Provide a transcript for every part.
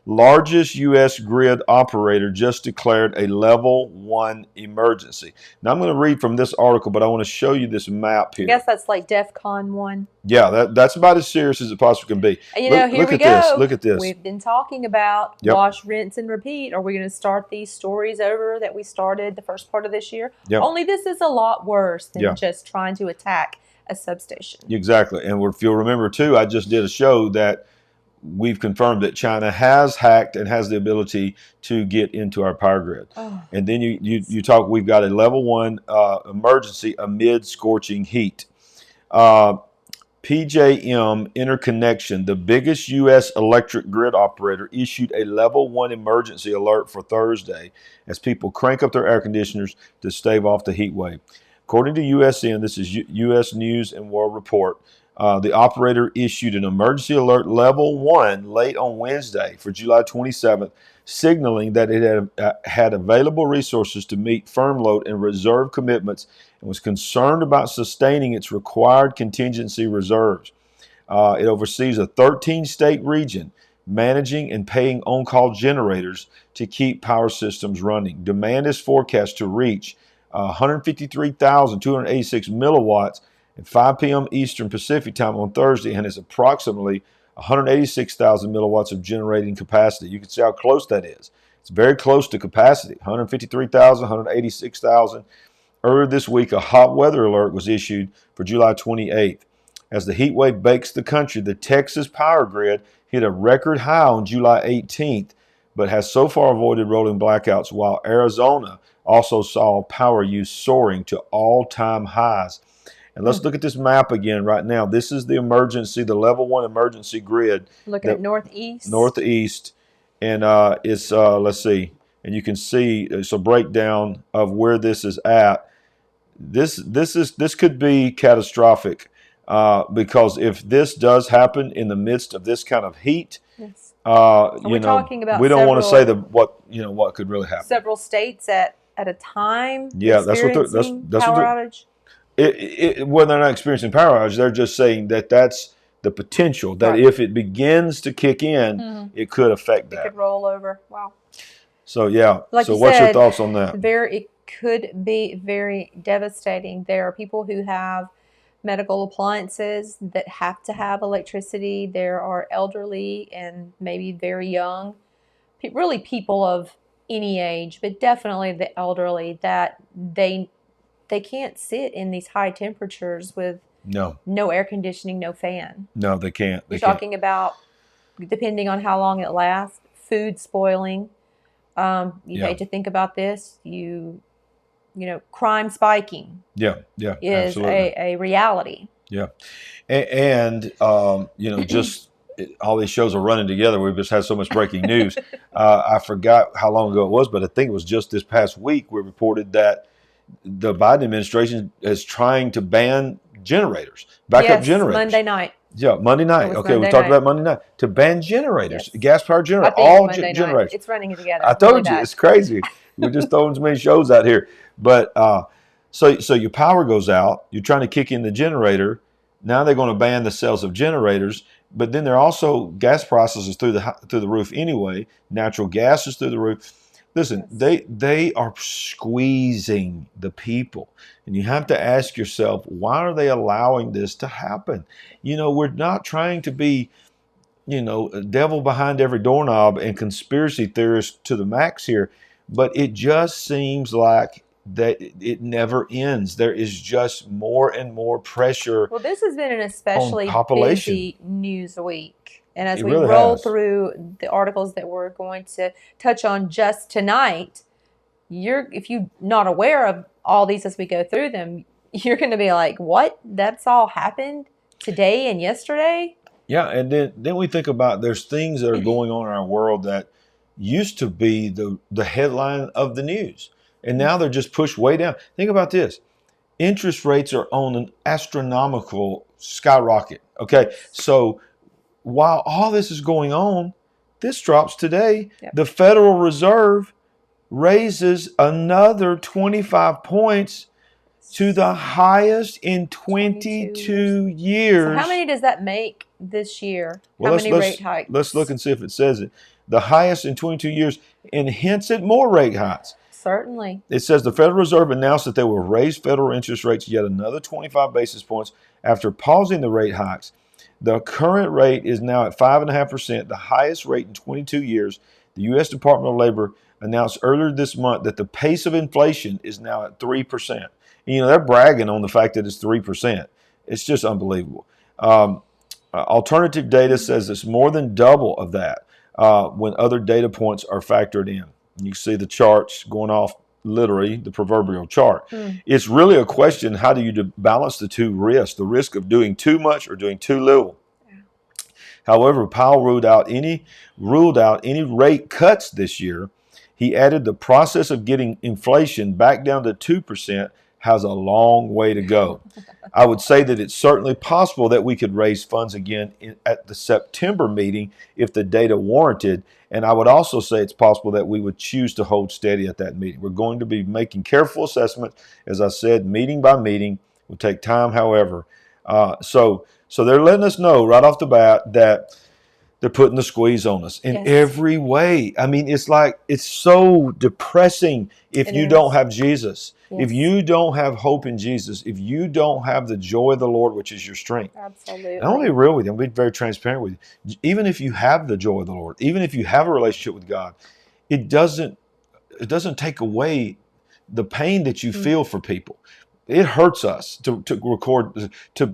largest U.S. grid operator just declared a level 1 emergency. Now, I'm going to read from this article, but I want to show you this map here. I guess that's like DEFCON 1. Yeah, that's about as serious as it possibly can be. And here we go. Look at this. We've been talking about wash, rinse, and repeat. Are we going to start these stories over that we started the first part of this year? Yep. Only this is a lot worse than just trying to attack a substation. Exactly. And if you'll remember, too, I just did a show that we've confirmed that China has hacked and has the ability to get into our power grid. Oh. And then you talk, we've got a level 1 emergency amid scorching heat. PJM Interconnection, the biggest U.S. electric grid operator, issued a level 1 emergency alert for Thursday as people crank up their air conditioners to stave off the heat wave. According to USN, this is U.S. News and World Report, the operator issued an emergency alert level 1 late on Wednesday for July 27th, signaling that it had available resources to meet firm load and reserve commitments and was concerned about sustaining its required contingency reserves. It oversees a 13-state region managing and paying on-call generators to keep power systems running. Demand is forecast to reach 153,286 milliwatts at 5 p.m. Eastern Pacific time on Thursday, and is approximately 186,000 milliwatts of generating capacity. You can see how close that is. It's very close to capacity, 153,000, 186,000. Earlier this week, a hot weather alert was issued for July 28th. As the heat wave bakes the country, the Texas power grid hit a record high on July 18th, but has so far avoided rolling blackouts, while Arizona also saw power use soaring to all-time highs. And let's look at this map again right now. This is the emergency, the level 1 emergency grid. Looking at northeast. Northeast. And it's, let's see, and you can see it's a breakdown of where this is at. This could be catastrophic because if this does happen in the midst of this kind of heat, talking about we don't want to say what could really happen. Several states at a time. Yeah, that's what power outage. Well, they're not experiencing power outage. They're just saying that that's the potential that if it begins to kick in, it could affect that. It could roll over. Wow. So what's your thoughts on that? It could be very devastating. There are people who have medical appliances that have to have electricity. There are elderly and maybe very young, really people of any age, but definitely the elderly, that they can't sit in these high temperatures with no air conditioning, no fan. No, they can't. You're talking about, depending on how long it lasts, food spoiling. You hate to think about this. Crime spiking. Yeah, is a reality. Yeah, and just all these shows are running together. We've just had so much breaking news. I forgot how long ago it was, but I think it was just this past week we reported that the Biden administration is trying to ban generators, backup generators. Monday night. Yeah, Monday night. Okay, we talked about Monday night. To ban generators, gas-powered generators, all generators. Night. It's running together. I told you, it's crazy. We're just throwing so many shows out here. But so your power goes out. You're trying to kick in the generator. Now they're going to ban the sales of generators. But then there are also gas prices through the roof anyway. Natural gas is through the roof. Listen, they are squeezing the people. And you have to ask yourself, why are they allowing this to happen? We're not trying to be, a devil behind every doorknob and conspiracy theorists to the max here. But it just seems like that it never ends. There is just more and more pressure. Well, this has been an especially busy news week. And as we really roll through the articles that we're going to touch on just tonight, if you're not aware of all these as we go through them, you're going to be like, what? That's all happened today and yesterday? Yeah, and then we think about there's things that are going on in our world that used to be the headline of the news. And now they're just pushed way down. Think about this. Interest rates are on an astronomical skyrocket. Okay, so while all this is going on, this drops today. Yep. The Federal Reserve raises another 25 points to the highest in 22 years. So how many does that make this year? How many rate hikes? Let's look and see if it says it. the highest in 22 years, and hints at more rate hikes. Certainly. It says the Federal Reserve announced that they will raise federal interest rates yet another 25 basis points after pausing the rate hikes. The current rate is now at 5.5%, the highest rate in 22 years. The U.S. Department of Labor announced earlier this month that the pace of inflation is now at 3%. And, they're bragging on the fact that it's 3%. It's just unbelievable. Alternative data says it's more than double of that when other data points are factored in. You see the charts going off, literally, the proverbial chart. It's really a question, how do you balance the two risks, the risk of doing too much or doing too little? Yeah. However, Powell ruled out any rate cuts this year. He added the process of getting inflation back down to 2% has a long way to go. I would say that it's certainly possible that we could raise funds again at the September meeting if the data warranted. And I would also say it's possible that we would choose to hold steady at that meeting. We're going to be making careful assessments. As I said, meeting by meeting will take time, however. So they're letting us know right off the bat that they're putting the squeeze on us in every way. I mean, it's so depressing if you don't have Jesus. Yes. If you don't have hope in Jesus, if you don't have the joy of the Lord, which is your strength. Absolutely. And I'll be real with you. I'll be very transparent with you. Even if you have the joy of the Lord, even if you have a relationship with God, it doesn't take away the pain that you feel for people. It hurts us to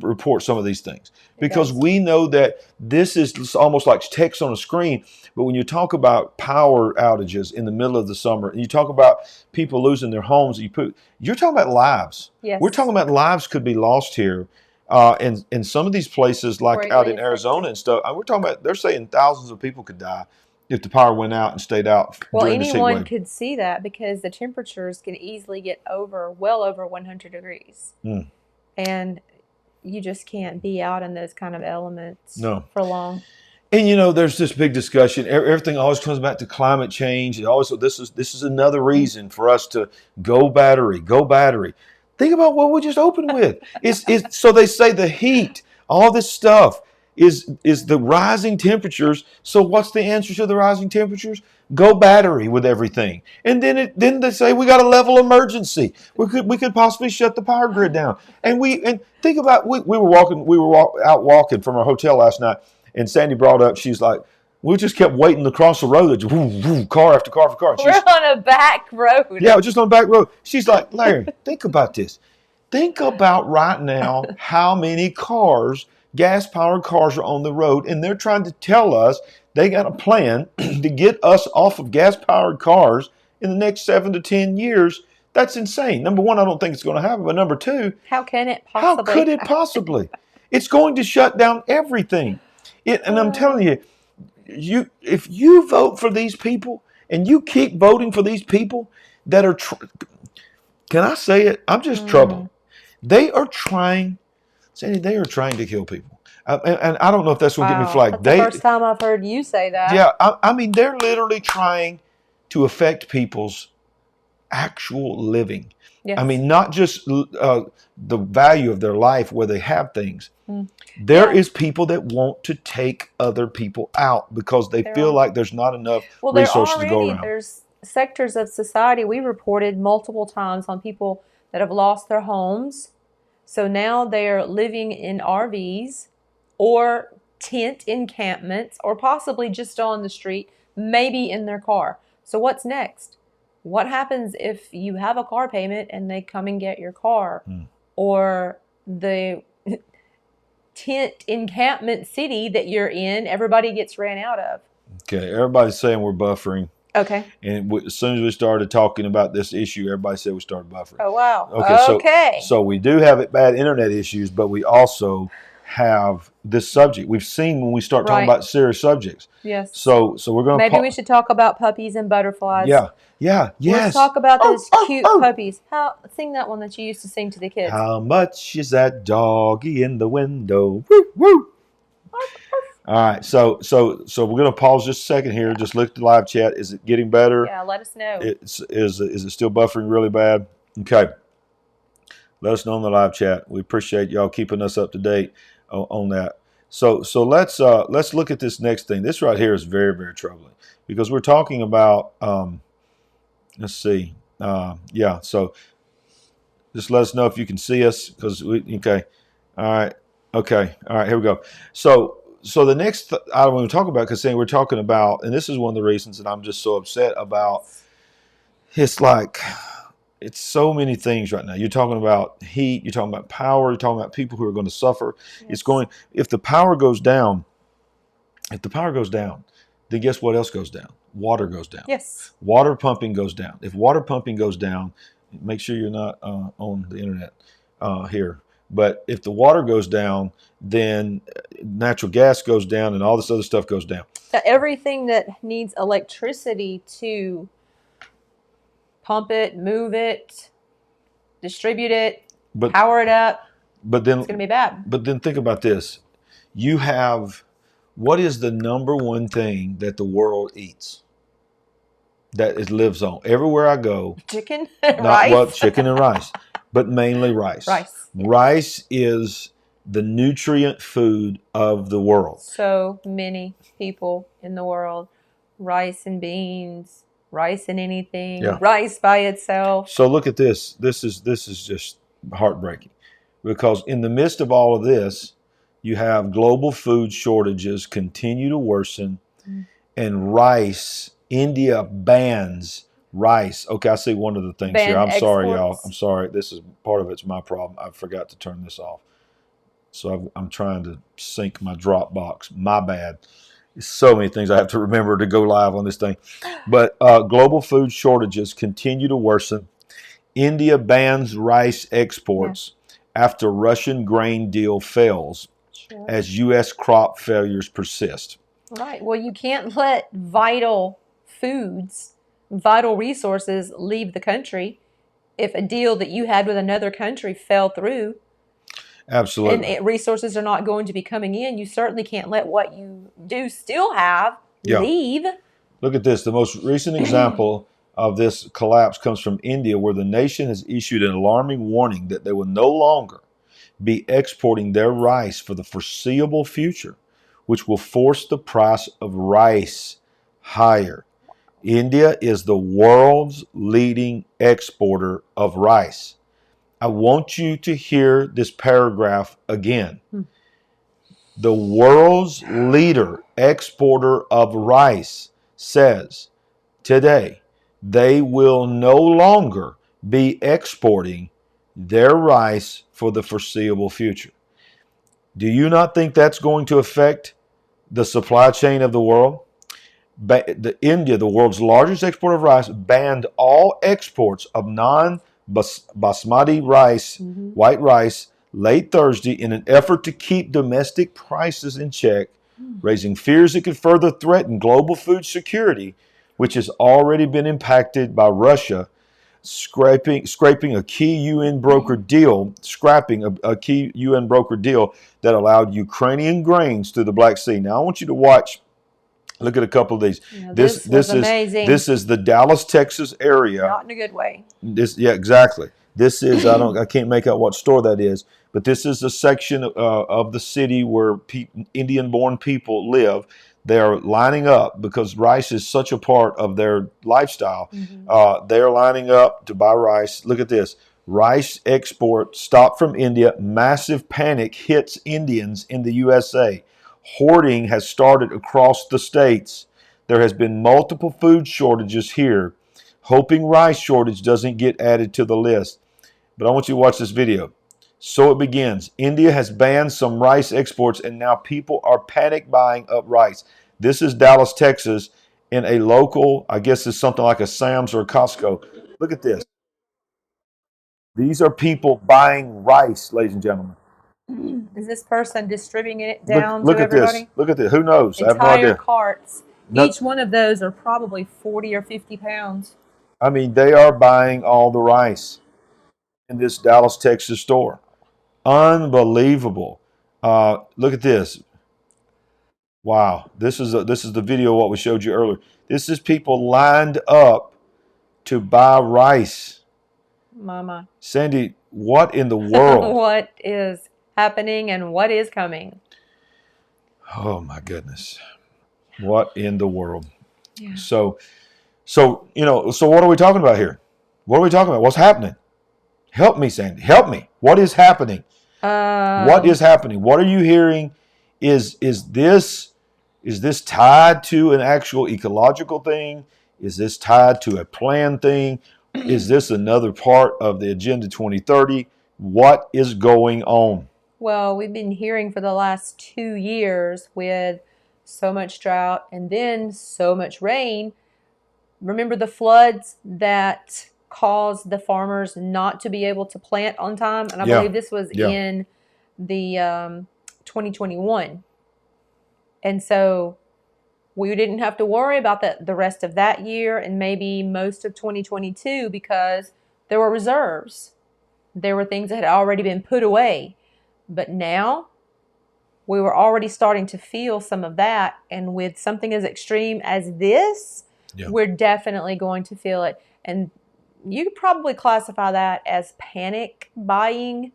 report some of these things because we know that this is almost like text on a screen. But when you talk about power outages in the middle of the summer, and you talk about people losing their homes, you're talking about lives. Yes. We're talking about lives could be lost here. In some of these places, like out in Arizona and stuff, we're talking about, they're saying thousands of people could die if the power went out and stayed out. Well, anyone could see that because the temperatures can easily get well over 100 degrees. And you just can't be out in those kind of elements for long. And there's this big discussion. Everything always comes back to climate change. And also, this is another reason for us to go battery. Think about what we just opened with. So they say the heat, all this stuff is the rising temperatures. So what's the answer to the rising temperatures? Go battery with everything. And then they say we got a level emergency. We could possibly shut the power grid down. And think about we were out walking from our hotel last night, and Sandy brought up, she's like, we just kept waiting across the road, car after car after car. We're on a back road. Yeah, just on a back road. She's like, Larry, think about this. Think about right now how many gas-powered cars are on the road, and they're trying to tell us they got a plan to get us off of gas-powered cars in the next 7 to 10 years. That's insane. Number one, I don't think it's going to happen. But number two, how could it possibly? It's going to shut down everything. And I'm telling you, if you vote for these people and you keep voting for these people that are, can I say it? I'm just troubled. They are trying. Sandy, they are trying to kill people. And I don't know if that's going to get me flagged. That's the first time I've heard you say that. Yeah, I mean, they're literally trying to affect people's actual living. Yes. I mean, not just the value of their life where they have things. There is people that want to take other people out because they feel like there's not enough resources to go around. There's sectors of society, we reported multiple times on people that have lost their homes. So now they're living in RVs or tent encampments or possibly just on the street, maybe in their car. So what's next? What happens if you have a car payment and they come and get your car? Or the tent encampment city that you're in, everybody gets ran out of. Okay, everybody's saying we're buffering. Okay. And as soon as we started talking about this issue, everybody said we started buffering. Oh, wow. Okay. So we do have bad internet issues, but we also have this subject. We've seen when we start talking about serious subjects. Yes. So we're going to... Maybe we should talk about puppies and butterflies. Yes. Let's talk about those cute puppies. Sing that one that you used to sing to the kids. How much is that doggy in the window? Woo, woo. All right, so we're going to pause just a second here. Yeah. Just look at the live chat. Is it getting better? Yeah, let us know. Is it still buffering really bad? Okay. Let us know in the live chat. We appreciate y'all keeping us up to date on that. So let's look at this next thing. This right here is very, very troubling because we're talking about let's see. Yeah, so just let us know if you can see us because okay. All right. Okay. All right, here we go. So the next item we talk about, because we're talking about, and this is one of the reasons that I'm just so upset about, it's like it's so many things right now. You're talking about heat, you're talking about power, you're talking about people who are going to suffer. Yes. It's going, if the power goes down, then guess what else goes down? Water goes down. Yes. Water pumping goes down. If water pumping goes down, make sure you're not on the internet here. But if the water goes down, then natural gas goes down and all this other stuff goes down. Everything that needs electricity to pump it, move it, distribute it, power it up, but then it's going to be bad. But then think about this. You have, what is the number one thing that the world eats? That it lives on. Everywhere I go. Chicken and rice. Well, chicken and rice, but mainly rice. Rice is the nutrient food of the world. So many people in the world, rice and beans, rice and anything, rice by itself. So look at this. This is just heartbreaking because in the midst of all of this, you have global food shortages continue to worsen, and rice. India bans rice. Okay, I see one of the things here. I'm sorry, y'all. I'm sorry. This is part of it's my problem. I forgot to turn this off. So I'm trying to sync my Dropbox. My bad. There's so many things I have to remember to go live on this thing. But global food shortages continue to worsen. India bans rice exports after Russian grain deal fails as U.S. crop failures persist. Right. Well, you can't let vital foods, vital resources leave the country if a deal that you had with another country fell through. Absolutely. And resources are not going to be coming in. You certainly can't let what you do still have leave. Look at this. The most recent example of this collapse comes from India, where the nation has issued an alarming warning that they will no longer be exporting their rice for the foreseeable future, which will force the price of rice higher. India is the world's leading exporter of rice. I want you to hear this paragraph again. The world's leader exporter of rice says today they will no longer be exporting their rice for the foreseeable future. Do you not think that's going to affect the supply chain of the world? India, the world's largest exporter of rice, banned all exports of non-basmati rice, white rice, late Thursday in an effort to keep domestic prices in check, raising fears it could further threaten global food security, which has already been impacted by Russia scrapping a key UN brokered deal, that allowed Ukrainian grains through the Black Sea. Now I want you to watch. Look at a couple of these. This is amazing. This is the Dallas, Texas area. Not in a good way. Exactly. This is I can't make out what store that is, but this is a section of the city where Indian-born people live. They are lining up because rice is such a part of their lifestyle. They are lining up to buy rice. Look at this. Rice export stopped from India. Massive panic hits Indians in the USA. Hoarding has started across the states. There has been multiple food shortages here. Hoping rice shortage doesn't get added to the list. But I want you to watch this video. So it begins. India has banned some rice exports and now people are panic buying up rice. This is Dallas, Texas, in a local, I guess it's something like a Sam's or a Costco. Look at this. These are people buying rice, ladies and gentlemen. Is this person distributing it down look to at everybody? This. Look at this. Who knows? Entire I have no idea. Carts. Each one of those are probably 40 or 50 pounds. I mean, they are buying all the rice in this Dallas, Texas store. Unbelievable. Look at this. Wow. This is the video of what we showed you earlier. This is people lined up to buy rice. Mama. Sandy, what in the world? What is happening and what is coming? Oh my goodness. What in the world? Yeah. So what are we talking about here? What are we talking about? What's happening? Help me, Sandy. Help me. What is happening? What is happening? What are you hearing? Is this tied to an actual ecological thing? Is this tied to a planned thing? Is this another part of the Agenda 2030? What is going on? Well, we've been hearing for the last 2 years with so much drought and then so much rain. Remember the floods that caused the farmers not to be able to plant on time? And I believe this was in the 2021. And so we didn't have to worry about the rest of that year and maybe most of 2022 because there were reserves. There were things that had already been put away. But now we were already starting to feel some of that. And with something as extreme as this, we're definitely going to feel it. And you could probably classify that as panic buying.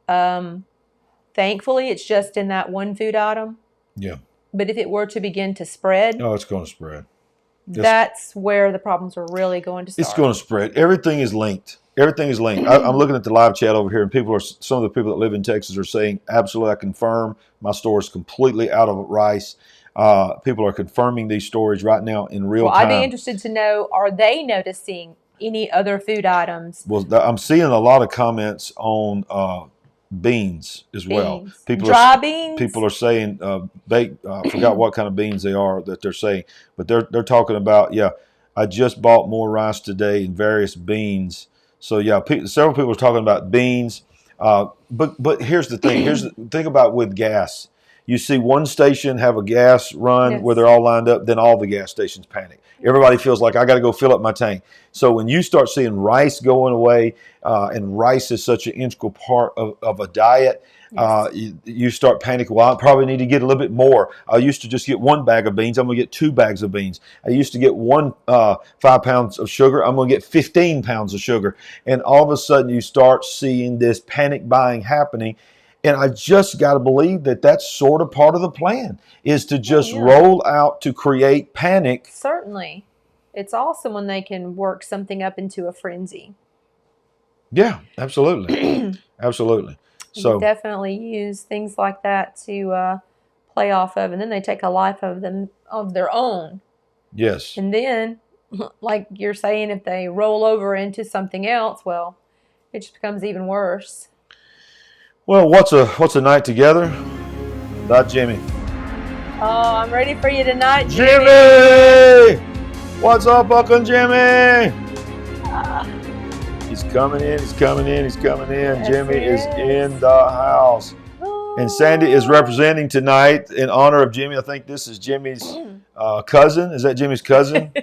Thankfully, it's just in that one food item. Yeah. But if it were to begin to spread, it's going to spread. That's where the problems are really going to start. It's going to spread. Everything is linked. Everything is linked. I'm looking at the live chat over here, and some of the people that live in Texas are saying, absolutely, I confirm my store is completely out of rice. People are confirming these stories right now in real time. I'd be interested to know, are they noticing any other food items? Well, I'm seeing a lot of comments on beans as well. Dry beans? People are saying baked. I forgot what kind of beans they are that they're saying, but they're talking about, I just bought more rice today and various beans. So several people are talking about beans. But here's the thing. Think about with gas. You see one station have a gas run where they're all lined up, then all the gas stations panic. Everybody feels like I got to go fill up my tank. So when you start seeing rice going away, and rice is such an integral part of a diet, you start panicking. Well, I probably need to get a little bit more. I used to just get 1 bag of beans. I'm going to get 2 bags of beans. I used to get 5 pounds of sugar. I'm going to get 15 pounds of sugar. And all of a sudden you start seeing this panic buying happening. And I just got to believe that that's sort of part of the plan, is to just roll out to create panic. Certainly. It's awesome when they can work something up into a frenzy. Yeah, absolutely. Absolutely. So definitely use things like that to play off of, and then they take a life of their own. Yes. And then, like you're saying, if they roll over into something else, well, it just becomes even worse. Well, what's a night together? Not Jimmy. Oh, I'm ready for you tonight, Jimmy! What's up, Uncle Jimmy? He's coming in. Jimmy is in the house. And Sandy is representing tonight in honor of Jimmy. I think this is Jimmy's cousin. Is that Jimmy's cousin?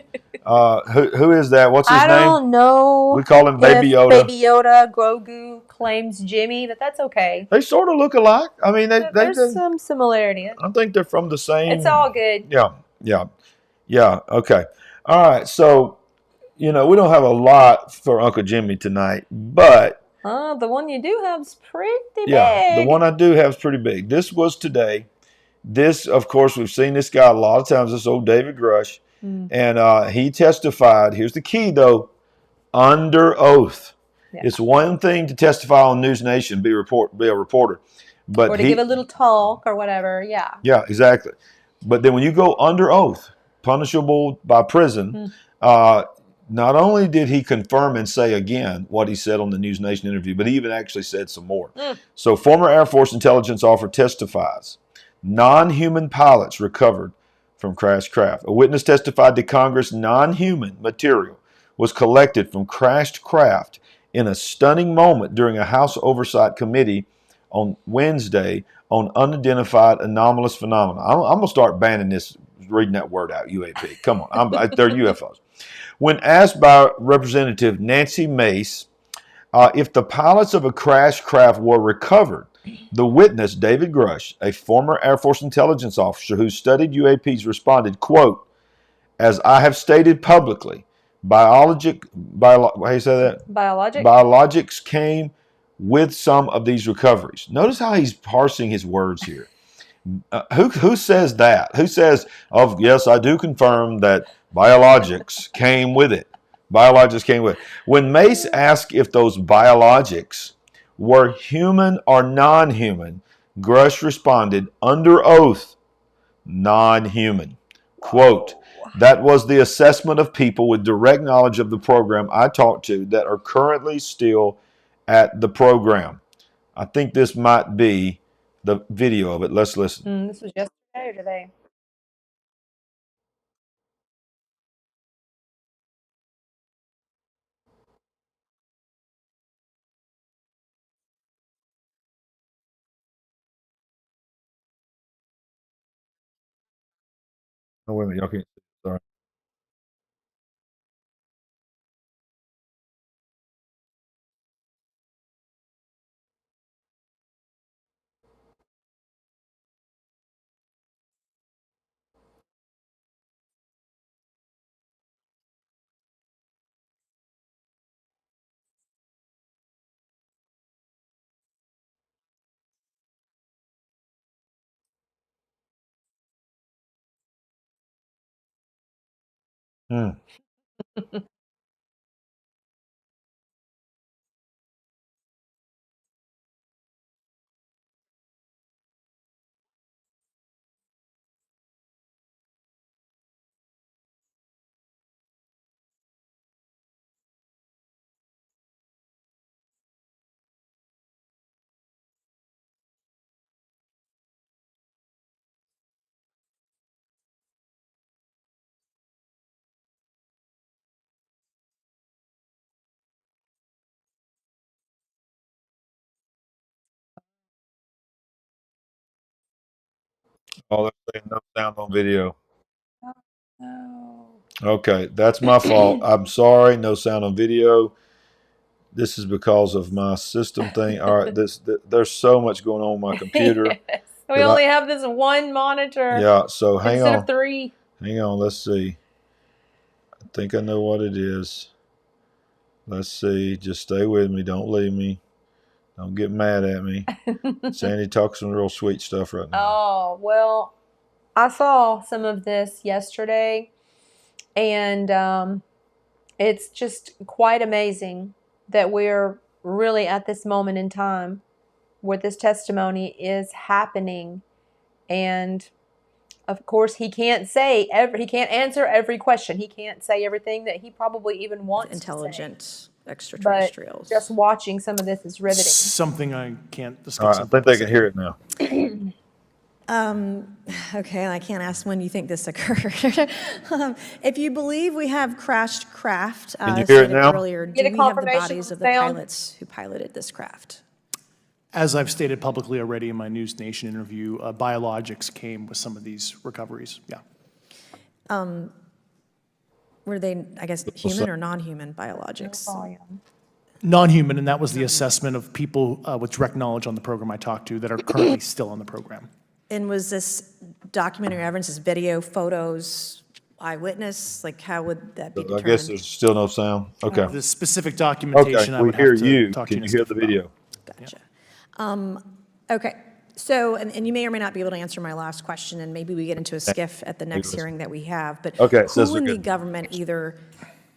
Who is that? What's his name? I don't know. We call him Baby Yoda. Baby Yoda, Grogu claims Jimmy, but that's okay. They sort of look alike. I mean, there's some similarity. I think they're from the same. It's all good. Yeah. Okay. All right. So, we don't have a lot for Uncle Jimmy tonight, but the one you do have is pretty big. Yeah, the one I do have is pretty big. This was today. This, of course, we've seen this guy a lot of times. This old David Grush, and he testified. Here's the key, though: under oath. Yeah. It's one thing to testify on News Nation, be a reporter, but or to give a little talk or whatever. Yeah. Yeah, exactly. But then when you go under oath, punishable by prison, not only did he confirm and say again what he said on the News Nation interview, but he even actually said some more. So former Air Force intelligence officer testifies. Non-human pilots recovered from crashed craft. A witness testified to Congress non-human material was collected from crashed craft in a stunning moment during a House Oversight Committee on Wednesday on unidentified anomalous phenomena. I'm going to start banning this, reading that word out, UAP. Come on, they're UFOs. When asked by Representative Nancy Mace if the pilots of a crashed craft were recovered, the witness, David Grush, a former Air Force intelligence officer who studied UAPs, responded, quote, "As I have stated publicly, biologics came with some of these recoveries." Notice how he's parsing his words here. Who says that? Who says, "Oh, yes, I do confirm that biologics came with it." Biologics came with it. When Mace asked if those biologics were human or non-human, Grush responded under oath, non-human. Quote, "That was the assessment of people with direct knowledge of the program I talked to that are currently still at the program." I think this might be the video of it. Let's listen. This was yesterday or today? Oh, wait a minute. Y'all can't. Sorry. Hmm. Oh, they're saying no sound on video. Oh, no. Okay, that's my fault. I'm sorry. No sound on video. This is because of my system thing. All right, there's so much going on my computer. Yes. We only have this one monitor Yeah, so hang instead on. of 3. Hang on, let's see. I think I know what it is. Let's see. Just stay with me. Don't leave me. Don't get mad at me. Sandy talks some real sweet stuff right now. Oh, well, I saw some of this yesterday, and it's just quite amazing that we're really at this moment in time where this testimony is happening. And of course, he can't answer every question. He can't say everything that he probably even wants intelligent to say. extraterrestrials. But just watching some of this is riveting. Something I can't All discuss. right, I think they can hear it now. Okay, I can't ask when you think this occurred. If you believe we have crashed craft, Can you hear it stated now? earlier, do Get a we have the confirmation bodies of the sound? pilots who piloted this craft? As I've stated publicly already in my News Nation interview, biologics came with some of these recoveries. Yeah. Were they, I guess, human or non-human biologics? Volume. Non-human, and that was the assessment of people with direct knowledge on the program I talked to that are currently still on the program. And was this documentary evidence, is video, photos, eyewitness? Like, how would that be I determined? guess there's still no sound. Okay. The specific Okay, documentation I we would hear have to you. talk to Can you Ms. hear the Giff about. video? Gotcha. Okay, so, and you may or may not be able to answer my last question, and maybe we get into a skiff at the next hearing that we have, but Okay, it says who we're in the good. government, either,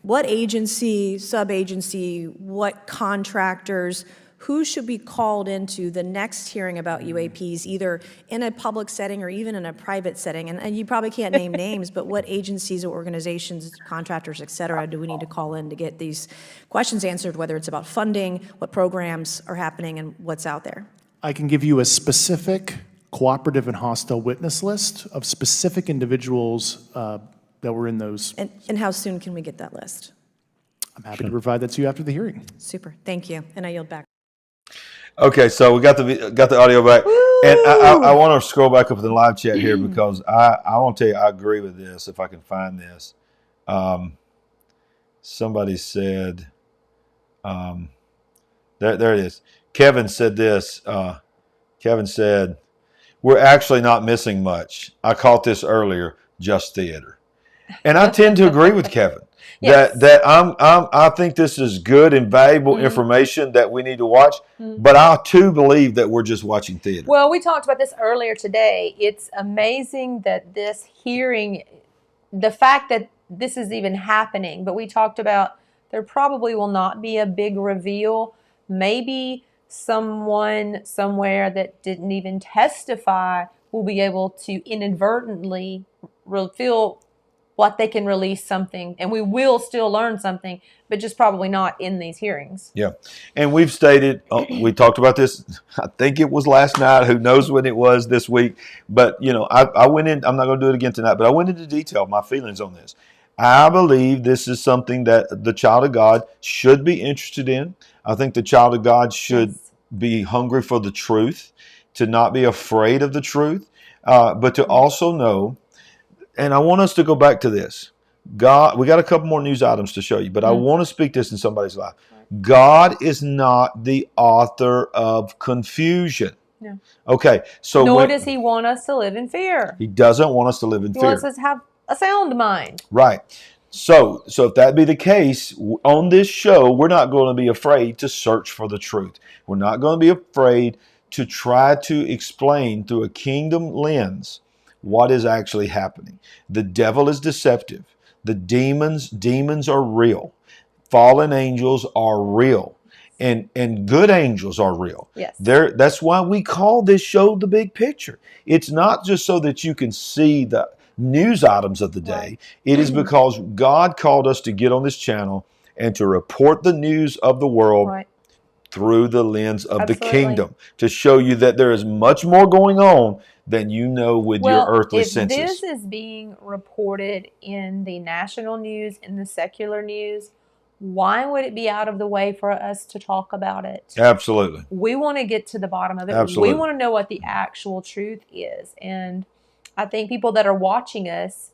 what agency, sub-agency, what contractors, who should be called into the next hearing about UAPs, either in a public setting or even in a private setting? And you probably can't name names, but what agencies or organizations, contractors, et cetera, do we need to call in to get these questions answered, whether it's about funding, what programs are happening, and what's out there? I can give you a specific cooperative and hostile witness list of specific individuals that were in those. And how soon can we get that list? I'm happy to provide that to you after the hearing. Super, thank you, and I yield back. Okay, so we got the audio back, and I want to scroll back up to the live chat here because I want to tell you I agree with this if I can find this. Somebody said, there it is. Kevin said this. Kevin said, "We're actually not missing much. I caught this earlier, just theater." And I tend to agree with Kevin. Yes. I think this is good and valuable information that we need to watch. But I too believe that we're just watching theater. Well, we talked about this earlier today. It's amazing that this hearing, the fact that this is even happening, but we talked about there probably will not be a big reveal. Maybe someone somewhere that didn't even testify will be able to inadvertently reveal what they can release something, and we will still learn something, but just probably not in these hearings. Yeah. And we've stated, we talked about this, I think it was last night, who knows when it was this week, but I went in, I'm not going to do it again tonight, but I went into detail my feelings on this. I believe this is something that the child of God should be interested in. I think the child of God should be hungry for the truth, to not be afraid of the truth, but to also know. And I want us to go back to this. God, we got a couple more news items to show you, but I want to speak this in somebody's life. God is not the author of confusion. No. Okay, so Nor does he want us to live in fear. He doesn't want us to live in He fear. wants us to have a sound mind. Right. So if that be the case, on this show, we're not going to be afraid to search for the truth. We're not going to be afraid to try to explain through a kingdom lens what is actually happening. The devil is deceptive. The demons are real. Fallen angels are real. And good angels are real. Yes. That's why we call this show The Big Picture. It's not just so that you can see the news items of the day. Right. It is because God called us to get on this channel and to report the news of the world through the lens of the kingdom, to show you that there is much more going on than you know with your earthly senses. If this is being reported in the national news, in the secular news, why would it be out of the way for us to talk about it? Absolutely. We want to get to the bottom of it. Absolutely. We want to know what the actual truth is. And I think people that are watching us,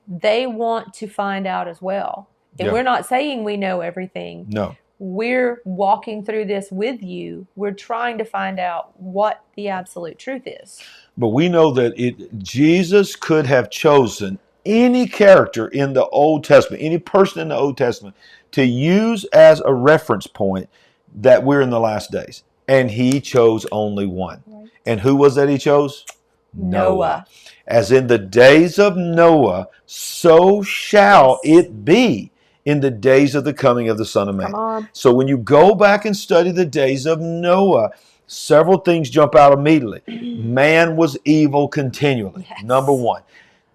they want to find out as well. And we're not saying we know everything. No. We're walking through this with you. We're trying to find out what the absolute truth is. But we know that Jesus could have chosen any character in the Old Testament, any person in the Old Testament, to use as a reference point that we're in the last days. And he chose only one. Right. And who was that he chose? Noah. As in the days of Noah, so shall it be in the days of the coming of the Son of Man. So when you go back and study the days of Noah, several things jump out immediately. Man was evil continually. Yes. Number one.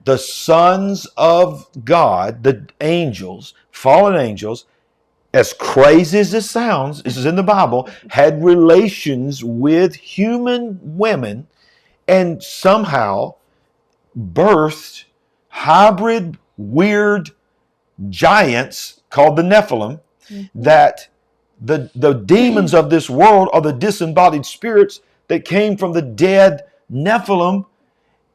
The sons of God, the angels, fallen angels, as crazy as this sounds, this is in the Bible, had relations with human women and somehow birthed hybrid, weird giants called the Nephilim, that the demons of this world are the disembodied spirits that came from the dead Nephilim.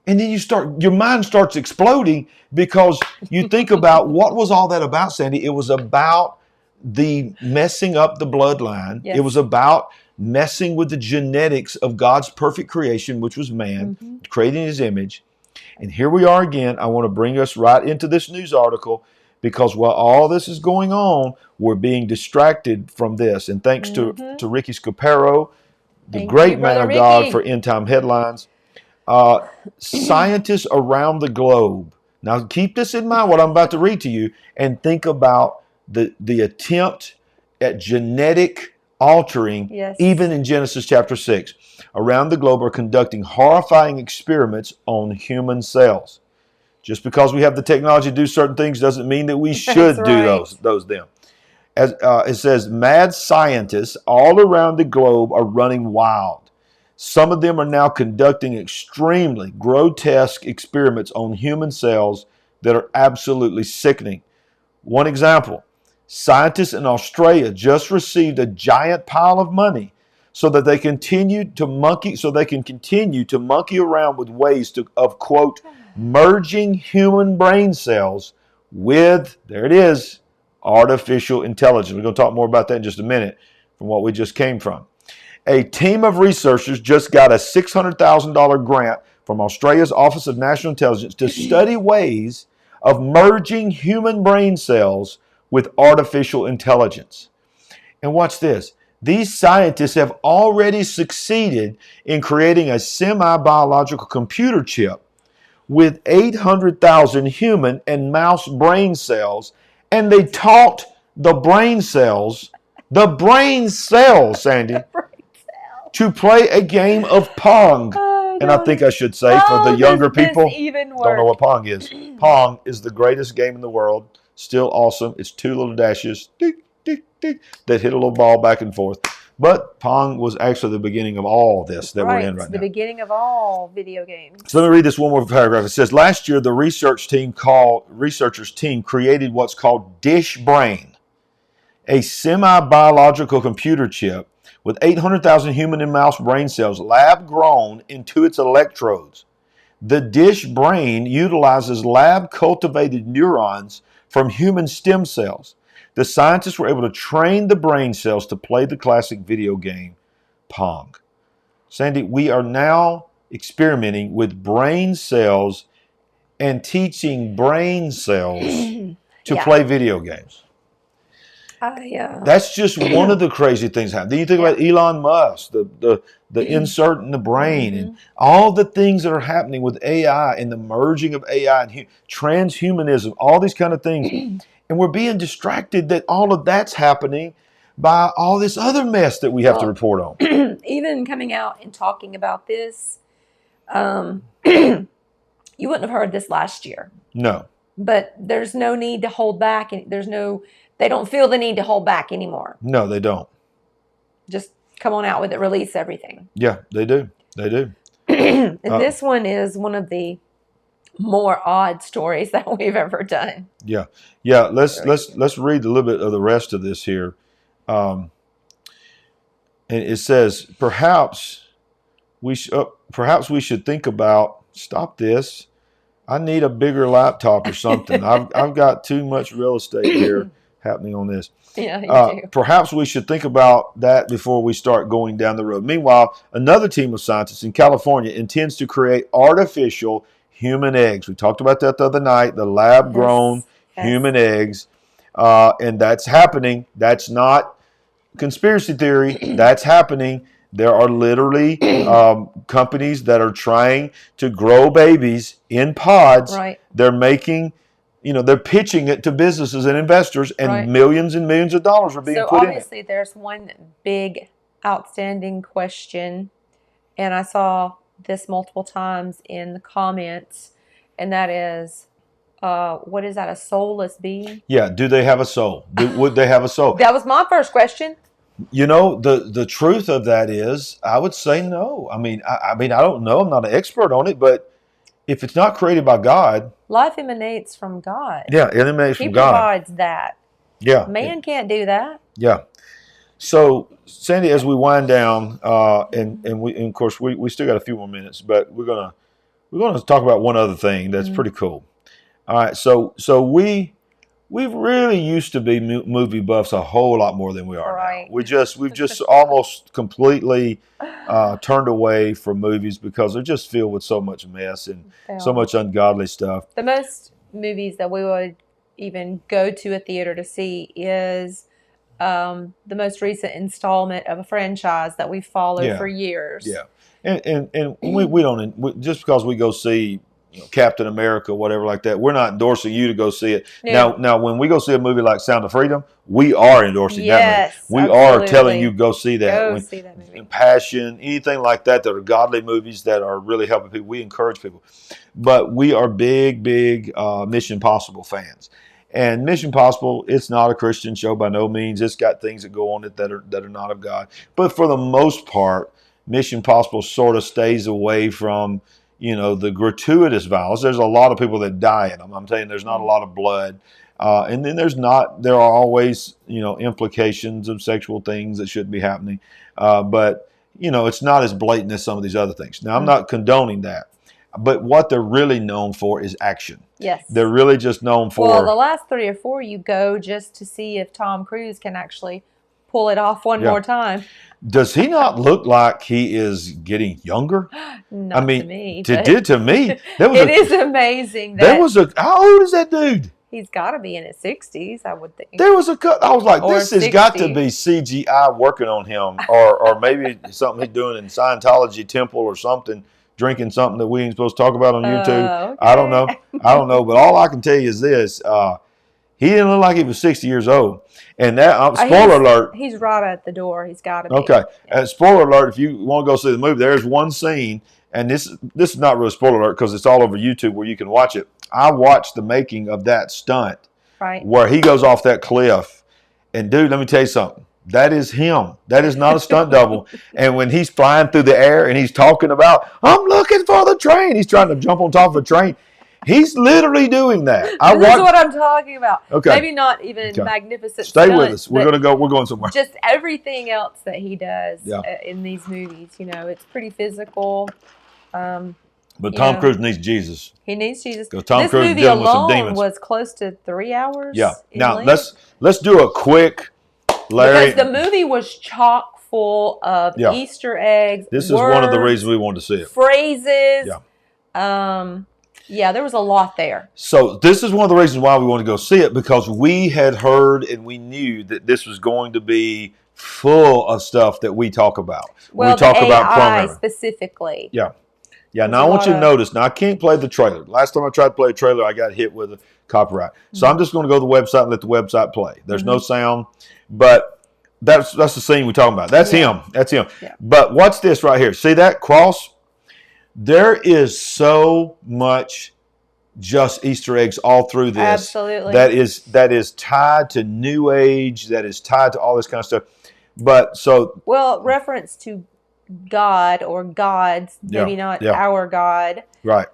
And then your mind starts exploding because you think about what was all that about, Sandy? It was about the messing up the bloodline. Yes. It was about messing with the genetics of God's perfect creation, which was man, creating his image. And here we are again. I want to bring us right into this news article because while all this is going on, we're being distracted from this. And thanks to Ricky Scaparo, the great man of God for End Time Headlines. Scientists around the globe. Now keep this in mind, what I'm about to read to you, and think about the attempt at genetic altering, even in Genesis chapter 6. Around the globe are conducting horrifying experiments on human cells. Just because we have the technology to do certain things doesn't mean that we should do those them. As it says, mad scientists all around the globe are running wild. Some of them are now conducting extremely grotesque experiments on human cells that are absolutely sickening. One example, scientists in Australia just received a giant pile of money so that they can continue to monkey around with ways of quote merging human brain cells with, there it is, artificial intelligence. We're going to talk more about that in just a minute from what we just came from. A team of researchers just got a $600,000 grant from Australia's Office of National Intelligence to study ways of merging human brain cells with artificial intelligence. And watch this. These scientists have already succeeded in creating a semi-biological computer chip with 800,000 human and mouse brain cells, and they taught the brain cells, Sandy, to play a game of Pong. And I think I should say for the younger people, don't know what Pong is. Pong is the greatest game in the world. Still awesome. It's two little dashes, tick, tick, tick, that hit a little ball back and forth. But Pong was actually the beginning of all this that we're in right now. The beginning of all video games. So let me read this one more paragraph. It says, last year, the researchers team created what's called Dish Brain, a semi-biological computer chip with 800,000 human and mouse brain cells lab-grown into its electrodes. The Dish Brain utilizes lab-cultivated neurons from human stem cells. The scientists were able to train the brain cells to play the classic video game Pong. Sandy, we are now experimenting with brain cells and teaching brain cells to play video games. That's just one of the crazy things happening. Then you think about Elon Musk, the insert in the brain, and all the things that are happening with AI and the merging of AI and transhumanism, all these kind of things. And we're being distracted that all of that's happening by all this other mess that we have to report on. Even coming out and talking about this, you wouldn't have heard this last year. No. But there's no need to hold back. They don't feel the need to hold back anymore. No, they don't. Just come on out with it, release everything. Yeah, they do. They do. And this one is one of the more odd stories that we've ever done. Yeah. Let's read a little bit of the rest of this here. And it says, perhaps we should think about, stop this. I need a bigger laptop or something. I've got too much real estate here happening on this. Yeah, you do. Perhaps we should think about that before we start going down the road. Meanwhile, another team of scientists in California intends to create artificial human eggs. We talked about that the other night, the lab-grown human eggs. And that's happening. That's not conspiracy theory. That's happening. There are literally companies that are trying to grow babies in pods. Right. They're making, they're pitching it to businesses and investors, and millions and millions of dollars are being put in it. So obviously there's one big outstanding question, and I saw this multiple times in the comments, and that is, what is that, a soulless being? Yeah, do they have a soul? Would they have a soul? That was my first question. The truth of that is, I would say no. I mean, I don't know. I'm not an expert on it, but if it's not created by God, life emanates from God. Yeah, it emanates from God. He provides that. Yeah, man can't do that. Yeah. So, Sandy, as we wind down, and of course we still got a few more minutes, but we're gonna talk about one other thing that's pretty cool. All right, so we really used to be movie buffs a whole lot more than we are now. We've just almost completely turned away from movies because they're just filled with so much mess and so much ungodly stuff. The most movies that we would even go to a theater to see is the most recent installment of a franchise that we followed for years. Yeah, and we don't, just because we go see Captain America, whatever like that, we're not endorsing you to go see it. Yeah. Now, when we go see a movie like Sound of Freedom, we are endorsing that movie. We are telling you go see that. See that movie. Passion, anything like that are godly movies that are really helping people. We encourage people. But we are big Mission Impossible fans. And Mission Impossible, it's not a Christian show by no means. It's got things that go on it that are not of God. But for the most part, Mission Impossible sort of stays away from the gratuitous violence. There's a lot of people that die in them. I'm telling you, there's not a lot of blood. And then there are always, implications of sexual things that shouldn't be happening. But it's not as blatant as some of these other things. Now, I'm not condoning that. But what they're really known for is action. Yes. They're really just known for... Well, the last 3 or 4, you go just to see if Tom Cruise can actually pull it off one Yeah. more time. Does he not look like he is getting younger? Not I mean, to me. it but did to me. it is amazing that There was a. How old is that dude? he's got to be in his 60s, I would think. There was a cut. I was like, Or this has got to 60. be CGI working on him, or maybe something he's doing in Scientology temple or something, drinking something that we ain't supposed to talk about on YouTube. Okay. I don't know. But all I can tell you is this: he didn't look like he was 60 years old. And that spoiler alert. He's right at the door. He's got to be. Okay, spoiler alert: if you want to go see the movie, there's one scene, and this is not really spoiler alert because it's all over YouTube where you can watch it. I watched the making of that stunt. Right. Where he goes off that cliff. And dude, let me tell you something. That is him. That is not a stunt double. And when he's flying through the air and he's talking about, I'm looking for the train. He's trying to jump on top of a train. He's literally doing that. This is what I'm talking about. Okay. Maybe not even magnificent Stay stunts, with us. We're going somewhere. Just everything else that he does Yeah. in these movies. It's pretty physical. But Tom Cruise needs Jesus. He needs Jesus. Because Tom this Cruise movie dealing with some alone demons. was close to 3 hours. Yeah. in Now length. let's do a quick, Larry. Because the movie was chock full of Easter eggs. This is words, one of the reasons we wanted to see it. Phrases. Yeah. There was a lot there. So this is one of the reasons why we want to go see it, because we had heard and we knew that this was going to be full of stuff that we talk about. Well, we talk the about AI programming. specifically. Yeah. Yeah, now I want you to notice. Now, I can't play the trailer. Last time I tried to play a trailer, I got hit with a copyright. So I'm just going to go to the website and let the website play. There's no sound, but that's the scene we're talking about. That's him. That's him. Yeah. But watch this right here. See that cross? There is so much just Easter eggs all through this. Absolutely. That is tied to New Age. That is tied to all this kind of stuff. But so... Well, reference to God or gods, maybe not our God. Right.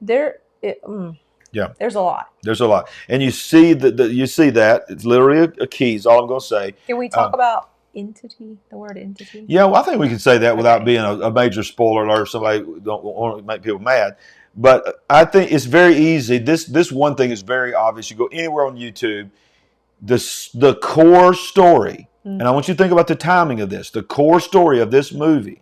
There's a lot. There's a lot, and you see that it's literally a key. Is all I'm going to say. Can we talk about entity? The word entity. Yeah, well, I think we can say that without being a major spoiler alert. Somebody don't want to make people mad, but I think it's very easy. This one thing is very obvious. You go anywhere on YouTube, the core story. And I want you to think about the timing of this. The core story of this movie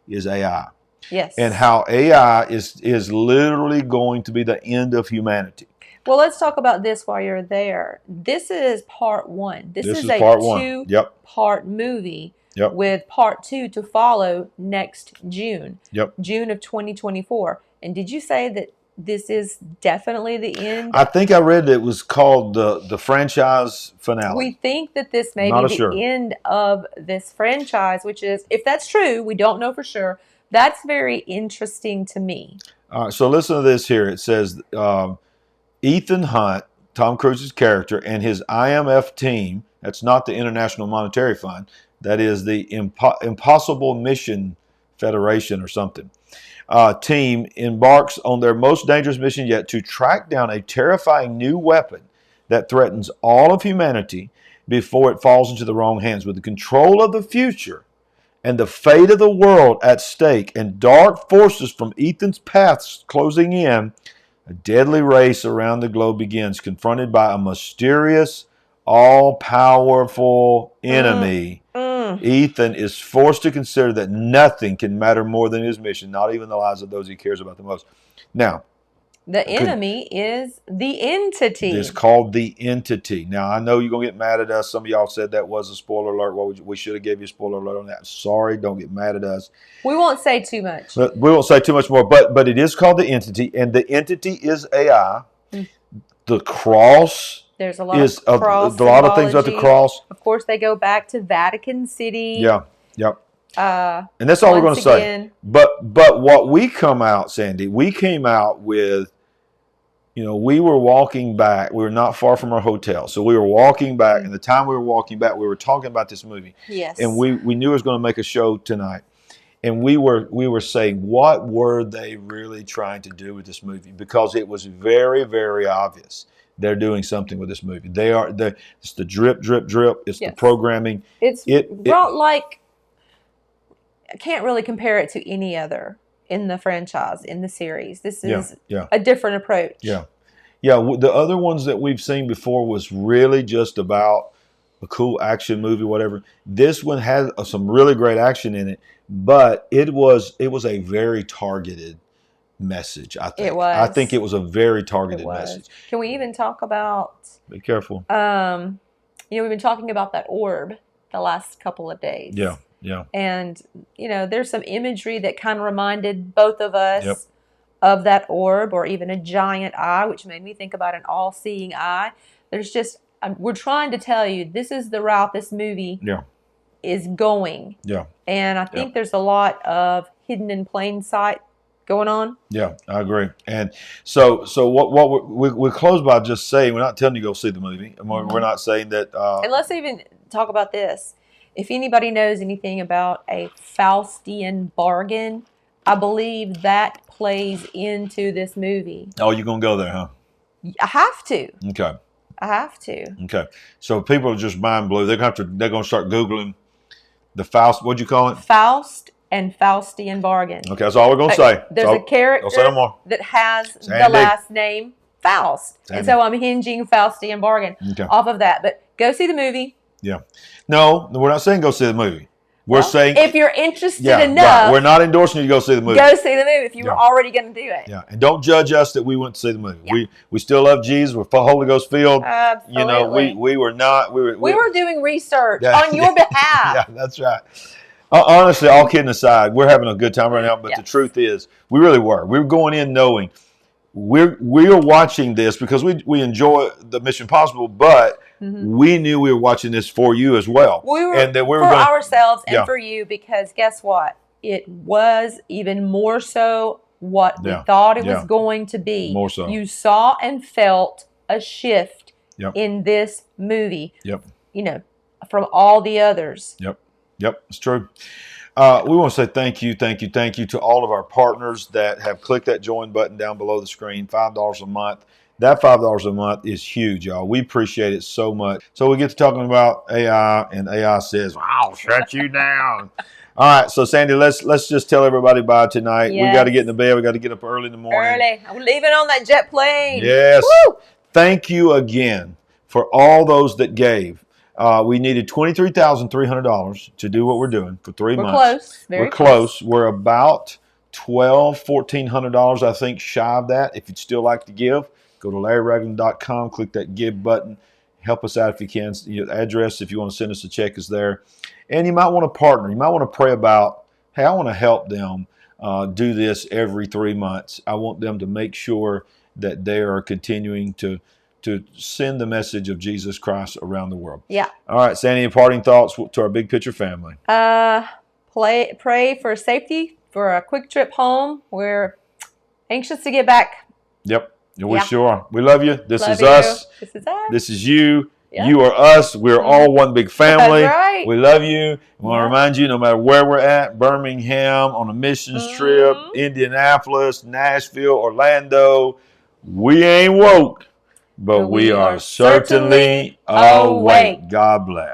is AI. Yes. And how AI is literally going to be the end of humanity. Well, let's talk about this while you're there. This is part one. This is a part one. two-part movie with part two to follow next June. June of 2024. And did you say that this is definitely the end? I think I read that it was called the franchise finale. We think that this may be the end of this franchise, which is, if that's true, we don't know for sure. That's very interesting to me. All right, so listen to this here. It says Ethan Hunt, Tom Cruise's character, and his IMF team, that's not the International Monetary Fund, that is the Impossible Mission Federation or something, team embarks on their most dangerous mission yet to track down a terrifying new weapon that threatens all of humanity before it falls into the wrong hands. With the control of the future and the fate of the world at stake and dark forces from Ethan's paths closing in, a deadly race around the globe begins, confronted by a mysterious, all-powerful enemy. Ethan is forced to consider that nothing can matter more than his mission, not even the lives of those he cares about the most. Now, the enemy is the entity. It's called the entity. Now, I know you're going to get mad at us. Some of y'all said that was a spoiler alert. Well, we should have gave you a spoiler alert on that. Sorry, don't get mad at us. We won't say too much. We won't say too much more, but it is called the entity, and the entity is AI. The cross. There's a lot of cross a lot of things about the cross. Of course, they go back to Vatican City. Yeah, yep. And that's all we're going to say. But what we come out, Sandy, we came out with, we were walking back. We were not far from our hotel. So we were walking back. And the time we were walking back, we were talking about this movie. Yes. And we knew it was going to make a show tonight. And we were saying, what were they really trying to do with this movie? Because it was very, very obvious. They're doing something with this movie. It's the drip, drip, drip. It's the programming. Like, I can't really compare it to any other in the franchise, in the series. This is a different approach. Yeah. The other ones that we've seen before was really just about a cool action movie, whatever. This one had some really great action in it, but it was a very targeted message. I think. It was. I think it was a very targeted It was. message. Can we even talk about? Be careful. We've been talking about that orb the last couple of days. Yeah. Yeah. And there's some imagery that kind of reminded both of us of that orb, or even a giant eye, which made me think about an all-seeing eye. There's just we're trying to tell you this is the route this movie is going. Yeah. And I think there's a lot of hidden in plain sight going on. Yeah, I agree. And so what we close by just saying, we're not telling you to go see the movie. We're not saying that. And let's even talk about this. If anybody knows anything about a Faustian bargain, I believe that plays into this movie. Oh, you're gonna go there, huh? I have to. Okay. I have to. Okay. So people are just mind blew. They're gonna start Googling the Faust. What'd you call it? Faust and Faustian bargain. Okay, that's all we're gonna say. There's a character don't say no more. that has Sandy. the last name Faust. Sandy. And so I'm hinging Faustian bargain off of that. But go see the movie. Yeah. No, we're not saying go see the movie. We're saying if you're interested right. enough, We're not endorsing you to go see the movie. go see the movie if you were already going to do it. Yeah, and don't judge us that we went to see the movie. Yeah. We still love Jesus. We're Holy Ghost filled. Absolutely. We were not. We were doing research on your behalf. Yeah, that's right. Honestly, all kidding aside, we're having a good time right now. But the truth is, we really were. We were going in knowing we're watching this because we enjoy the Mission Possible, but we knew we were watching this for you as well. And that we were for ourselves and for you, because guess what? It was even more so what we thought it was going to be. More so. You saw and felt a shift in this movie. Yep. From all the others. Yep, it's true. We want to say thank you to all of our partners that have clicked that join button down below the screen, $5 a month. That $5 a month is huge, y'all. We appreciate it so much. So we get to talking about AI, and AI says, "I'll shut you down." All right, so Sandy, let's just tell everybody bye tonight. Yes. We got to get in the bed. We got to get up early in the morning. Early. I'm leaving on that jet plane. Yes. Woo! Thank you again for all those that gave. We needed $23,300 to do what we're doing for 3 months. Close. We're close. We're about $1,400, I think, shy of that. If you'd still like to give, go to LarryRagland.com, click that give button. Help us out if you can. Your address, if you want to send us a check, is there. And you might want to partner. You might want to pray about, hey, I want to help them do this every 3 months. I want them to make sure that they are continuing to send the message of Jesus Christ around the world. Yeah. All right, Sandy, parting thoughts to our Big Picture family. Pray for safety for a quick trip home. We're anxious to get back. Yep, we sure are. We love you. This Love is you. us. This is us. This is you. Yeah. You are us. We're all one big family. That's right. We love you. We want to remind you, no matter where we're at, Birmingham, on a missions trip, Indianapolis, Nashville, Orlando, we ain't woke. But we are certainly awake. God bless.